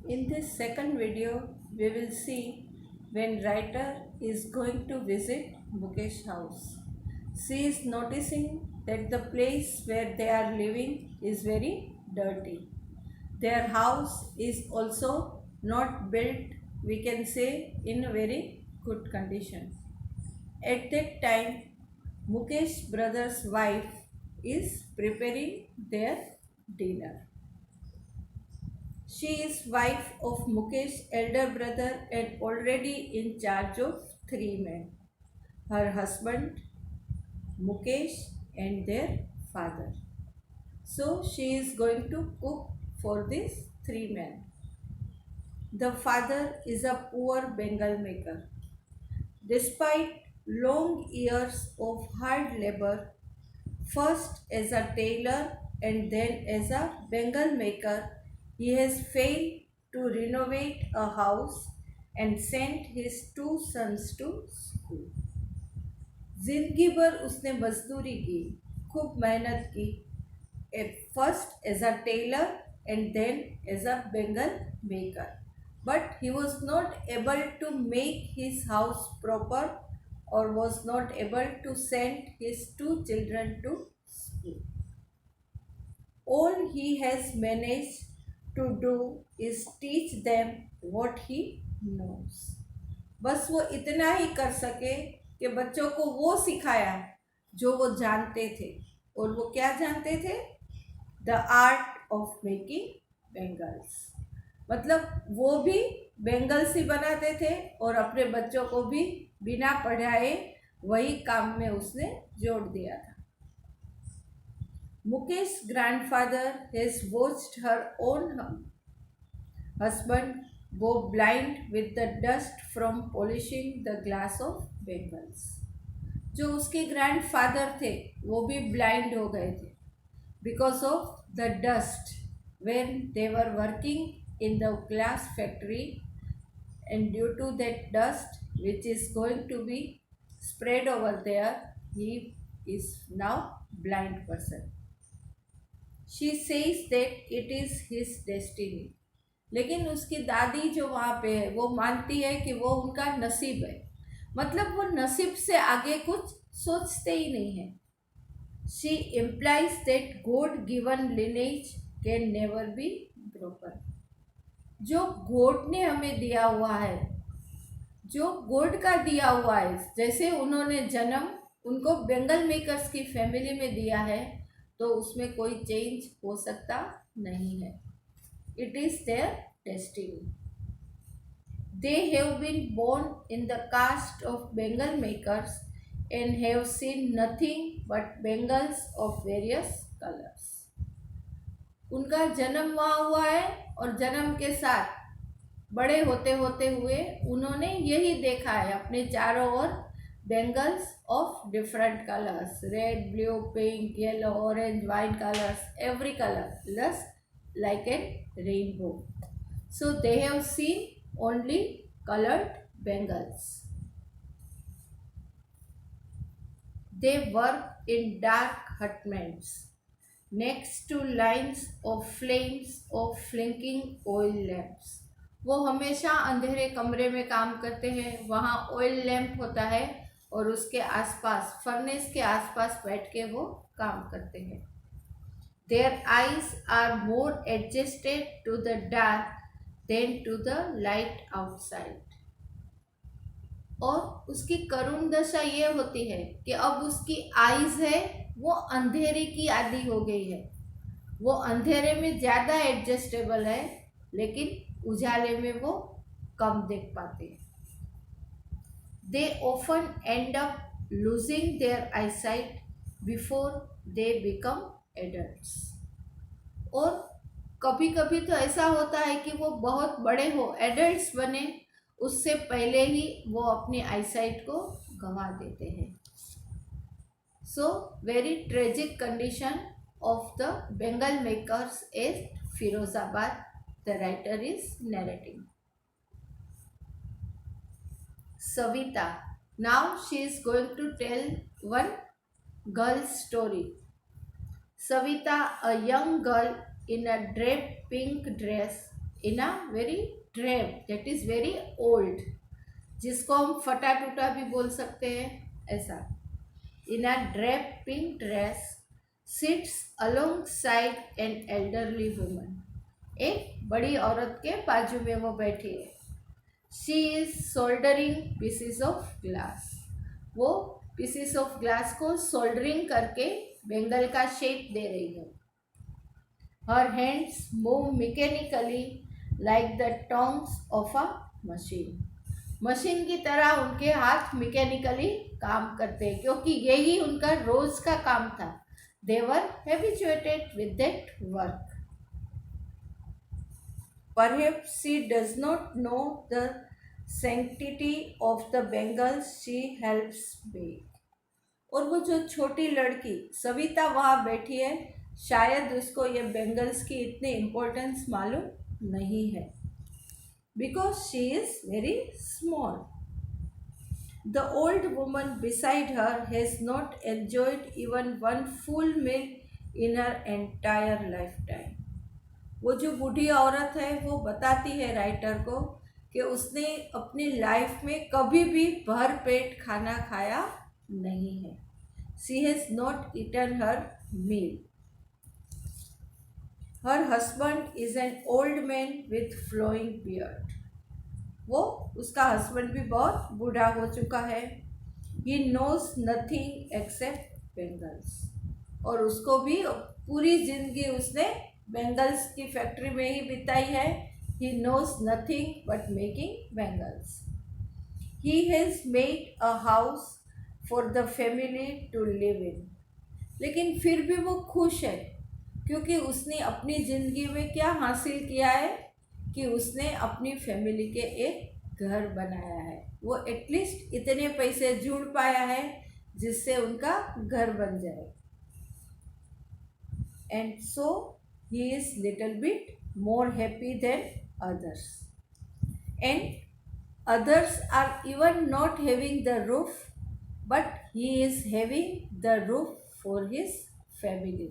In this second video, we will see when writer is going to visit Mukesh house. She is noticing that the place where they are living is very dirty. Their house is also not built, we can say, in a very good condition. At that time, Mukesh brother's wife is preparing their dinner. She is wife of Mukesh's elder brother and already in charge of three men. Her husband, Mukesh, and their father. So she is going to cook for these three men. The father is a poor Bengal maker. Despite long years of hard labor, first as a tailor and then as a Bengal maker, he has failed to renovate a house and sent his two sons to school. जिंदगी भर उसने मजदूरी की, खूब मेहनत की, first as a tailor and then as a Bengal maker. But he was not able to make his house proper or was not able to send his two children to school. All he has managed to do is teach them what he knows. बस वो इतना ही कर सके कि बच्चों को वो सिखाया जो वो जानते थे. और वो क्या जानते थे? The art of making bangles. मतलब वो भी बेंगल्स ही बनाते थे और अपने बच्चों को भी बिना पढ़ाए वही काम में उसने जोड़ दिया था. Mukesh's grandfather has watched her own husband go blind with the dust from polishing the glass of Bengals. जो उसके ग्रैंडफादर थे वो भी ब्लाइंड हो गए थे because of the dust when they were working in the glass factory, and due to that dust which is going to be spread over there, he is now blind person. She says that it is his destiny. लेकिन उसकी दादी जो वहाँ पे है वो मानती है कि वो उनका नसीब है. मतलब वो नसीब से आगे कुछ सोचते ही नहीं है. She implies that God given lineage can never be broken. जो गॉड ने हमें दिया हुआ है, जो गॉड का दिया हुआ है, जैसे उन्होंने जन्म उनको बेंगल मेकर्स की फैमिली में दिया है, तो उसमें कोई चेंज हो सकता नहीं है. It is their destiny. They have been born in the caste of bangle makers and have seen nothing but bangles of various colours. उनका जन्म वहाँ हुआ है और जन्म के साथ बड़े होते होते हुए उन्होंने यही देखा है अपने चारों ओर bangles of different colors, red, blue, pink, yellow, orange, white colors, every color, just like a rainbow. So they have seen only colored bangles. They work in dark hutments next to lines of flames of flickering oil lamps. वो हमेशा अंधेरे कमरे में काम करते हैं. वहाँ oil lamp होता है और उसके आसपास फर्नेस के आसपास बैठ के वो काम करते हैं. Their eyes are more adjusted to the dark than to the light outside. और उसकी करुण दशा ये होती है कि अब उसकी आईज है वो अंधेरे की आदी हो गई है. वो अंधेरे में ज़्यादा एडजस्टेबल है लेकिन उजाले में वो कम देख पाते हैं. They often end up losing their eyesight before they become adults. और कभी कभी तो ऐसा होता है कि वो बहुत बड़े हो, एडल्ट्स बने, उससे पहले ही वो अपनी आईसाइट को गंवा देते हैं. So very tragic condition of the bangle makers at Firozabad, the writer is narrating. Savita. Now she is going to tell one girl's story. Savita, a young girl in a draped pink dress, in a very drab, that is very old, जिसको हम फटा टूटा भी बोल सकते हैं, ऐसा. In a drab pink dress, sits alongside an elderly woman. एक बड़ी औरत के बाजू में वो बैठी है. She is soldering pieces of glass. वो pieces of glass को soldering करके बैंगल का शेप दे रही है. Her hands move mechanically like the tongues of a machine. Machine की तरह उनके हाथ मैकेनिकली काम करते हैं, क्योंकि यही उनका रोज का काम था. They were habituated with that work. Perhaps she does not know the sanctity of the bangles she helps make. और वो जो छोटी लड़की सविता वहाँ बैठी है, शायद उसको ये बैंगल्स की इतनी इम्पोर्टेंस मालूम नहीं है, because she is very small. The old woman beside her has not enjoyed even one full meal in her entire lifetime. वो जो बूढ़ी औरत है वो बताती है राइटर को कि उसने अपनी लाइफ में कभी भी भर पेट खाना खाया नहीं है. She has not eaten her meal. Her husband is an old man with flowing beard. वो उसका हस्बैंड भी बहुत बूढ़ा हो चुका है. He knows nothing except bangles. और उसको भी पूरी जिंदगी उसने बैंगल्स की फैक्ट्री में ही बिताई है. He knows nothing but making bangles. He has made a house for the family to live in. लेकिन फिर भी वो खुश है, क्योंकि उसने अपनी ज़िंदगी में क्या हासिल किया है कि उसने अपनी फैमिली के एक घर बनाया है. वो एटलीस्ट इतने पैसे जुड़ पाया है जिससे उनका घर बन जाए. And so he is little bit more happy than others. And others are even not having the roof, but he is having the roof for his family.